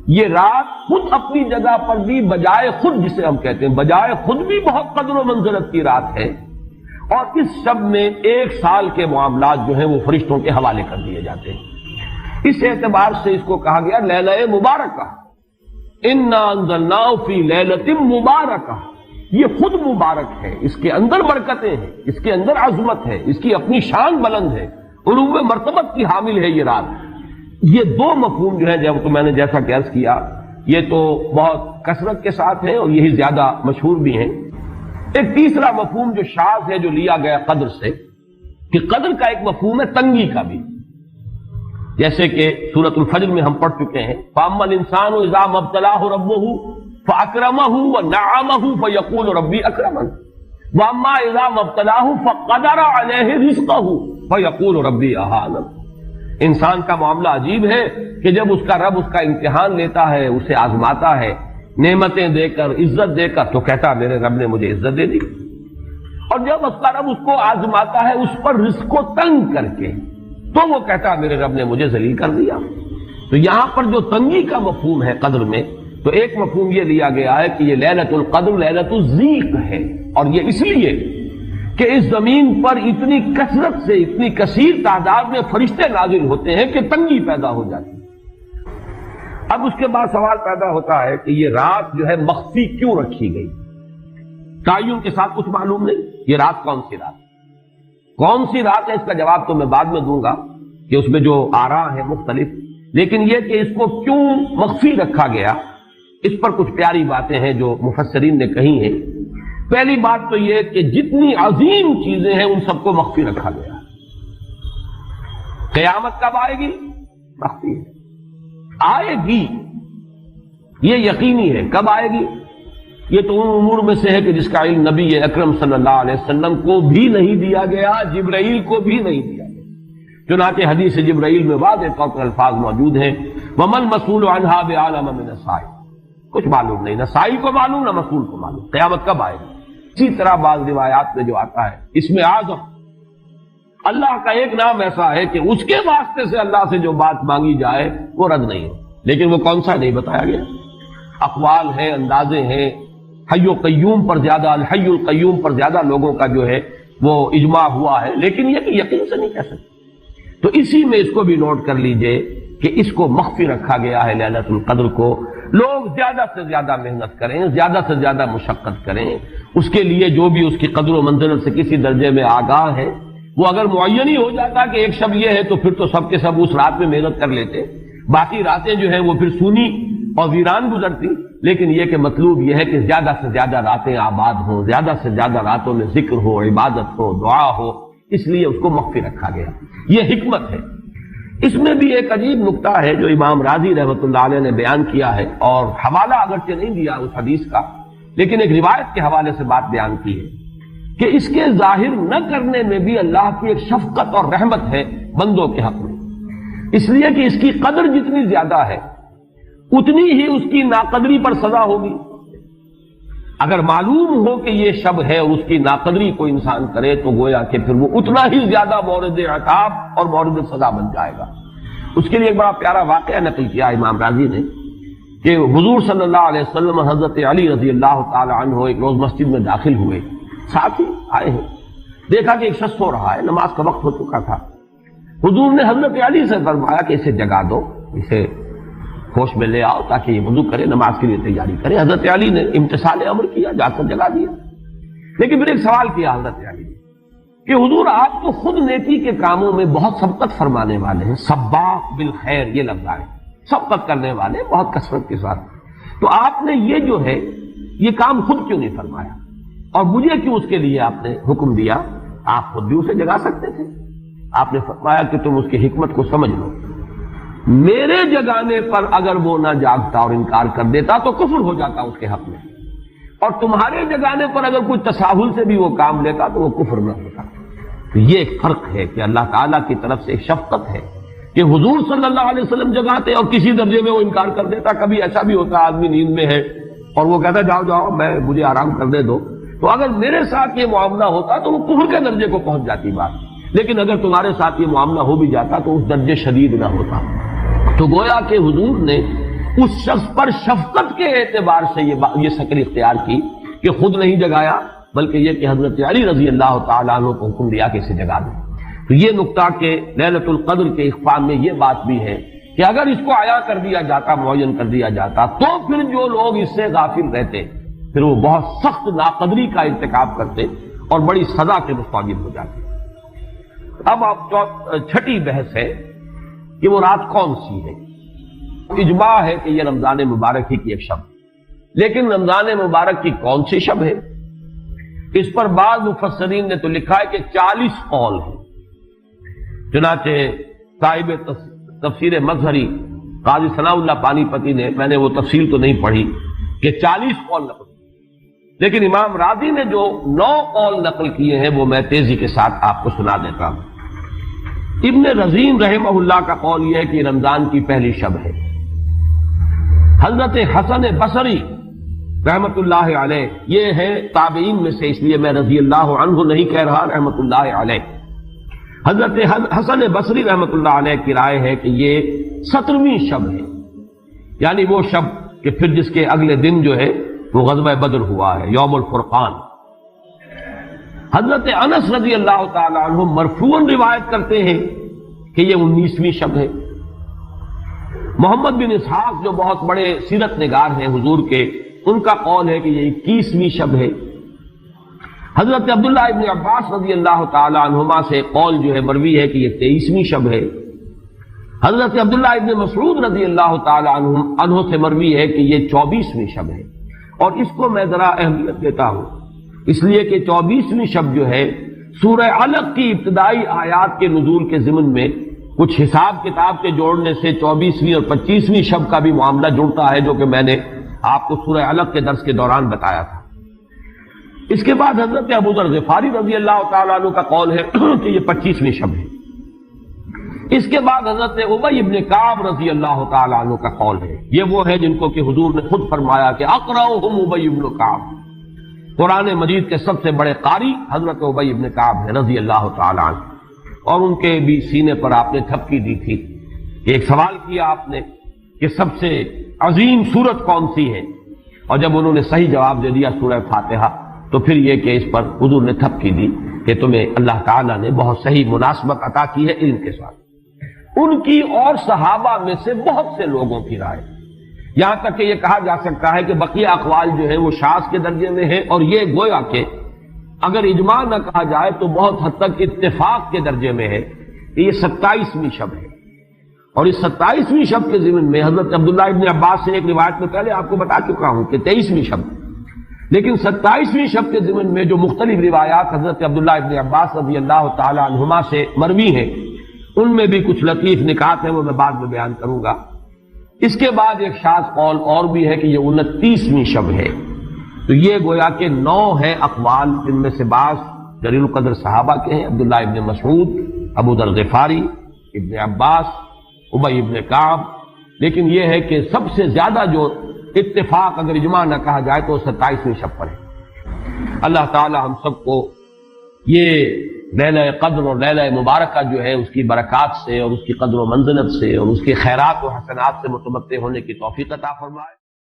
یہ رات خود اپنی جگہ پر بھی بجائے خود، جسے ہم کہتے ہیں بجائے خود بھی بہت قدر و منزلت کی رات ہے، اور اس شب میں 1 سال کے معاملات جو ہیں وہ فرشتوں کے حوالے کر دیے جاتے ہیں۔ اس اعتبار سے اس کو کہا گیا لیلہ مبارکہ، انا انزلناہ فی لیلۃ مبارکہ، یہ خود مبارک ہے، اس کے اندر برکتیں ہیں، اس کے اندر عظمت ہے، اس کی اپنی شان بلند ہے، علو مرتبت کی حامل ہے یہ رات۔ یہ دو مفہوم جو ہیں، جب تو میں نے جیسا کہ عرض کیا یہ تو بہت کثرت کے ساتھ ہے اور یہی زیادہ مشہور بھی ہیں۔ ایک تیسرا مفہوم جو شاذ ہے، جو لیا گیا قدر سے، کہ قدر کا ایک مفہوم ہے تنگی کا بھی، جیسے کہ سورۃ الفجر میں ہم پڑھ چکے ہیں، فَأَمَّا الْإِنسَانُ إِذَا مَا ابْتَلَاهُ رَبُّهُ فَأَكْرَمَهُ وَنَعَّمَهُ فَيَقُولُ رَبِّي أَكْرَمَنِ وَأَمَّا إِذَا مَا ابْتَلَاهُ فَقَدَرَ عَلَيْهِ رِزْقَهُ فَيَقُولُ رَبِّي أَهَانَنِ۔ انسان کا معاملہ عجیب ہے کہ جب اس کا رب اس کا امتحان لیتا ہے، اسے آزماتا ہے نعمتیں دے کر، عزت دے کر، تو کہتا میرے رب نے مجھے عزت دے دی، اور جب اس کا رب اس کو آزماتا ہے اس پر رزق کو تنگ کر کے، تو وہ کہتا میرے رب نے مجھے ذلیل کر دیا۔ تو یہاں پر جو تنگی کا مفہوم ہے قدر میں، تو ایک مفہوم یہ لیا گیا ہے کہ یہ لیلۃ القدر لیلۃ الضیق ہے، اور یہ اس لیے کہ اس زمین پر اتنی کثرت سے، اتنی کثیر تعداد میں فرشتے نازل ہوتے ہیں کہ تنگی پیدا ہو جاتی ہے۔ اب اس کے بعد سوال پیدا ہوتا ہے کہ یہ رات جو ہے مخفی کیوں رکھی گئی؟ تعین کے ساتھ کچھ معلوم نہیں، یہ رات کون سی رات، کون سی رات ہے، اس کا جواب تو میں بعد میں دوں گا کہ اس میں جو آراء ہیں مختلف، لیکن یہ کہ اس کو کیوں مخفی رکھا گیا، اس پر کچھ پیاری باتیں ہیں جو مفسرین نے کہی ہیں۔ پہلی بات تو یہ کہ جتنی عظیم چیزیں ہیں ان سب کو مخفی رکھا گیا۔ قیامت کب آئے گی؟ مخفی آئے گی، یہ یقینی ہے۔ کب آئے گی؟ یہ تو ان امور میں سے ہے کہ جس کا علم نبی اکرم صلی اللہ علیہ وسلم کو بھی نہیں دیا گیا، جبرائیل کو بھی نہیں دیا گیا۔ چنانچہ حدیث جبرائیل میں واضح طور پر الفاظ موجود ہیں، وَمَا الْمَسْئُولُ عَنْهَا بِأَعْلَمَ مِنَ السَّائِلِ، کچھ معلوم نہیں، نہ سائل کو معلوم نہ مسئول کو معلوم قیامت کب آئے گی۔ اسی طرح بعض روایات میں جو آتا ہے، اس میں اعظم اللہ کا ایک نام ایسا ہے کہ اس کے واسطے سے اللہ سے جو بات مانگی جائے وہ رد نہیں ہے، لیکن وہ کون سا نہیں بتایا گیا۔ اقوال ہیں، اندازے ہیں، حی و قیوم پر زیادہ، الحی القیوم پر زیادہ لوگوں کا جو ہے وہ اجماع ہوا ہے، لیکن یہ کہ یقین سے نہیں کہہ سکتے۔ تو اسی میں اس کو بھی نوٹ کر لیجئے کہ اس کو مخفی رکھا گیا ہے لیلۃ القدر کو۔ لوگ زیادہ سے زیادہ محنت کریں، زیادہ سے زیادہ مشقت کریں، اس کے لیے جو بھی اس کی قدر و منزلت سے کسی درجے میں آگاہ ہے، وہ اگر معین ہی ہو جاتا کہ ایک شب یہ ہے تو پھر تو سب کے سب اس رات میں محنت کر لیتے، باقی راتیں جو ہیں وہ پھر سونی اور ویران گزرتی۔ لیکن یہ کہ مطلوب یہ ہے کہ زیادہ سے زیادہ راتیں آباد ہوں، زیادہ سے زیادہ راتوں میں ذکر ہو، عبادت ہو، دعا ہو، اس لیے اس کو مخفی رکھا گیا، یہ حکمت ہے۔ اس میں بھی ایک عجیب نکتہ ہے جو امام راضی رحمۃ اللہ علیہ نے بیان کیا ہے، اور حوالہ اگرچہ نہیں دیا اس حدیث کا، لیکن ایک روایت کے حوالے سے بات بیان کی ہے کہ اس کے ظاہر نہ کرنے میں بھی اللہ کی ایک شفقت اور رحمت ہے بندوں کے حق میں، اس لیے کہ اس کی قدر جتنی زیادہ ہے اتنی ہی اس کی ناقدری پر سزا ہوگی۔ اگر معلوم ہو کہ یہ شب ہے اور اس کی ناقدری کو انسان کرے تو گویا کہ پھر وہ اتنا ہی زیادہ مورد عقاب اور مورد سزا بن جائے گا۔ اس کے لیے ایک بڑا پیارا واقعہ نقل کیا امام راضی نے کہ حضور صلی اللہ علیہ وسلم حضرت علی رضی اللہ تعالی عنہ ایک روز مسجد میں داخل ہوئے، ساتھ ہی آئے ہیں، دیکھا کہ ایک شخص سو رہا ہے، نماز کا وقت ہو چکا تھا۔ حضور نے حضرت علی سے فرمایا کہ اسے جگا دو، اسے ہوش میں لے آؤ تاکہ یہ وضو کرے، نماز کے لیے تیاری کرے۔ حضرت علی نے امتثال امر کیا، جا کر جگا دیا۔ لیکن پھر ایک سوال کیا حضرت علی نے کہ حضور آپ تو خود نیکی کے کاموں میں بہت سبقت فرمانے والے ہیں، سباق بالخیر یہ لفظ آئے، سبقت کرنے والے بہت کثرت کے ساتھ، تو آپ نے یہ جو ہے یہ کام خود کیوں نہیں فرمایا، اور مجھے کیوں اس کے لیے آپ نے حکم دیا؟ آپ خود بھی اسے جگا سکتے تھے۔ آپ نے فرمایا کہ تم اس کی حکمت کو سمجھ لو، میرے جگانے پر اگر وہ نہ جاگتا اور انکار کر دیتا تو کفر ہو جاتا اس کے حق میں، اور تمہارے جگانے پر اگر کوئی تساہل سے بھی وہ کام لیتا تو وہ کفر نہ ہوتا۔ تو یہ ایک فرق ہے کہ اللہ تعالیٰ کی طرف سے ایک شفقت ہے کہ حضور صلی اللہ علیہ وسلم جگاتے اور کسی درجے میں وہ انکار کر دیتا۔ کبھی ایسا بھی ہوتا آدمی نیند میں ہے اور وہ کہتا جاؤ جاؤ مجھے آرام کرنے دو، تو اگر میرے ساتھ یہ معاملہ ہوتا تو وہ کفر کے درجے کو پہنچ جاتی بات، لیکن اگر تمہارے ساتھ یہ معاملہ ہو بھی جاتا تو اس درجے شدید نہ ہوتا۔ تو گویا کہ حضور نے اس شخص پر شفقت کے اعتبار سے یہ شکل اختیار کی کہ خود نہیں جگایا، بلکہ یہ کہ حضرت علی رضی اللہ تعالیٰ عنہ کو حکم دیا کہ اسے جگا دیں۔ تو یہ نقطہ کہ لیلۃ القدر کے اخفاء میں یہ بات بھی ہے کہ اگر اس کو عیاں کر دیا جاتا، معین کر دیا جاتا، تو پھر جو لوگ اس سے غافل رہتے پھر وہ بہت سخت ناقدری کا ارتکاب کرتے اور بڑی سزا کے مستوجب ہو جاتے۔ اب چھٹی بحث ہے کہ وہ رات کون سی ہے۔ اجماع ہے کہ یہ رمضان مبارک ہی کی ایک شب، لیکن رمضان مبارک کی کون سی شب ہے، اس پر بعض مفسرین نے تو لکھا ہے کہ 40 قول ہیں۔ چنانچہ صاحب تفسیر مظہری قاضی ثناء اللہ پانی پتی نے، میں نے وہ تفصیل تو نہیں پڑھی، کہ 40 قول نقل، لیکن امام راضی نے جو 9 قول نقل کیے ہیں وہ میں تیزی کے ساتھ آپ کو سنا دیتا ہوں۔ ابن رزین رحمہ اللہ کا قول یہ ہے کہ رمضان کی پہلی شب ہے۔ حضرت حسن بصری رحمت اللہ علیہ یہ ہے تابعین میں سے، اس لیے میں رضی اللہ عنہ نہیں کہہ رہا، رحمت اللہ علیہ۔ حضرت حسن بصری رحمت اللہ علیہ کی رائے ہے کہ یہ 17ویں شب ہے، یعنی وہ شب کہ پھر جس کے اگلے دن جو ہے وہ غزوہ بدر ہوا ہے، یوم الفرقان۔ حضرت انس رضی اللہ تعالی عنہ مرفوعاً روایت کرتے ہیں کہ یہ 19ویں شب ہے۔ محمد بن اسحاق جو بہت بڑے سیرت نگار ہیں حضور کے، ان کا قول ہے کہ یہ 21ویں شب ہے۔ حضرت عبداللہ ابن عباس رضی اللہ تعالی عنہما سے قول جو ہے مروی ہے کہ یہ 23ویں شب ہے۔ حضرت عبداللہ ابن مسعود رضی اللہ تعالی عنہ سے مروی ہے کہ یہ 24ویں شب ہے، اور اس کو میں ذرا اہمیت دیتا ہوں اس لیے کہ 24ویں شب جو ہے سورہ علق کی ابتدائی آیات کے نزول کے ضمن میں کچھ حساب کتاب کے جوڑنے سے 24ویں اور 25ویں شب کا بھی معاملہ جڑتا ہے، جو کہ میں نے آپ کو سورہ علق کے درس کے دوران بتایا تھا۔ اس کے بعد حضرت ابو ذر غفاری رضی اللہ تعالیٰ عنہ کا قول ہے کہ یہ 25ویں شب ہے۔ اس کے بعد حضرت ابی ابن کعب رضی اللہ تعالیٰ عنہ کا قول ہے، یہ وہ ہے جن کو کہ حضور نے خود فرمایا کہ اقرؤہم ابی ابن کعب، قرآن مجید کے سب سے بڑے قاری حضرت ابی ابن کعب ہے رضی اللہ تعالیٰ عنہ، اور ان کے بھی سینے پر آپ نے تھپکی دی تھی۔ ایک سوال کیا آپ نے کہ سب سے عظیم سورت کون سی ہے، اور جب انہوں نے صحیح جواب دے دیا سورہ فاتحہ، تو پھر یہ کہ اس پر حضور نے تھپکی دی کہ تمہیں اللہ تعالیٰ نے بہت صحیح مناسبت عطا کی ہے علم کے ساتھ۔ ان کی اور صحابہ میں سے بہت سے لوگوں کی رائے، یہاں تک کہ یہ کہا جا سکتا ہے کہ بقیہ اقوال جو ہے وہ شاذ کے درجے میں ہے، اور یہ گویا کہ اگر اجماع نہ کہا جائے تو بہت حد تک اتفاق کے درجے میں ہے کہ یہ 27ویں شب ہے۔ اور اس 27ویں شب کے ضمن میں حضرت عبداللہ ابن عباس سے ایک روایت میں پہلے آپ کو بتا چکا ہوں کہ 23ویں شب، لیکن 27ویں شب کے ضمن میں جو مختلف روایات حضرت عبداللہ ابن عباس رضی اللہ تعالی عنہما سے مروی ہیں، ان میں بھی کچھ لطیف نکات ہیں، وہ میں بعد میں بیان کروں گا۔ اس کے بعد ایک شاذ قول اور بھی ہے کہ یہ 29ویں شب ہے۔ تو یہ گویا کہ 9 ہیں اقوال، جن میں سے بعض جلیل القدر صحابہ کے ہیں، عبداللہ ابن مسعود، ابو ذر غفاری، ابن عباس، ابی ابن کعب، لیکن یہ ہے کہ سب سے زیادہ جو اتفاق اگر اجماع نہ کہا جائے تو 27ویں شب پر ہے۔ اللہ تعالی ہم سب کو یہ لیلہ قدر اور لیلہ مبارکہ جو ہے اس کی برکات سے اور اس کی قدر و منزلت سے اور اس کے خیرات و حسنات سے متمتع ہونے کی توفیق عطا فرمائے۔